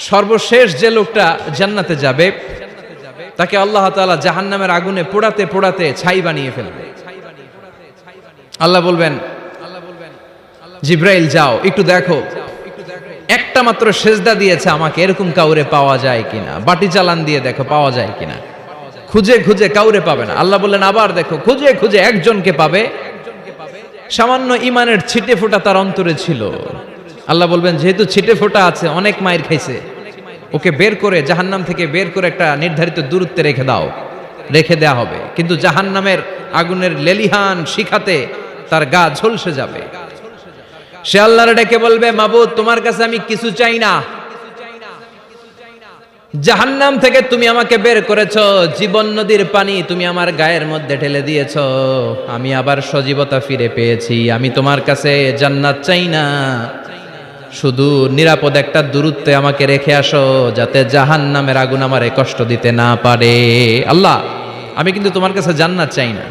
সর্বশেষ যে লোকটা জান্নাতে যাবে তাকে আল্লাহ তাআলা জাহান্নামের আগুনে পোড়াতে পোড়াতে ছাই বানিয়ে ফেলবে। আল্লাহ বলবেন, জিব্রাইল যাও একটু দেখো, একটা মাত্র সেজদা দিয়েছে আমাকে, এরকম কাউরে পাওয়া যায় কিনা। বাটি চালান দিয়ে দেখো পাওয়া যায় কিনা। খুঁজে খুঁজে কাউরে পাবে না। আল্লাহ বললেন আবার দেখো, খুঁজে খুঁজে একজনকে পাবে, সামান্য ইমানের ছিটে ফোঁটা তার অন্তরে ছিল। আল্লাহ বলবেন যেহেতু ছিটে ফোঁটা আছে, অনেক মায়ের খাইছে, ওকে বের করে জাহান্নাম থেকে বের করে একটা নির্ধারিত দূরত্বে রেখে দাও। রেখে দেয়া হবে, কিন্তু জাহান্নামের আগুনের লেলিহান শিখাতে তার গা ঝলসে যাবে। সে আল্লাহর ডেকে বলবে, মাবুদ তোমার কাছে আমি কিছু চাই না, জাহান্নাম থেকে তুমি আমাকে বের করেছো, জীবন নদীর পানি তুমি আমার গায়ের মধ্যে ঢেলে দিয়েছো, আমি আবার সজীবতা ফিরে পেয়েছি। আমি তোমার কাছে জান্নাত চাই না, শুধু নিরাপদ একটা দূরত্বে আমাকে রেখে আসো, যাতে জাহান্নামের আগুন আমারে কষ্ট দিতে না পারে। আল্লাহ আমি কিন্তু তোমার কাছে জান্নাত চাই না,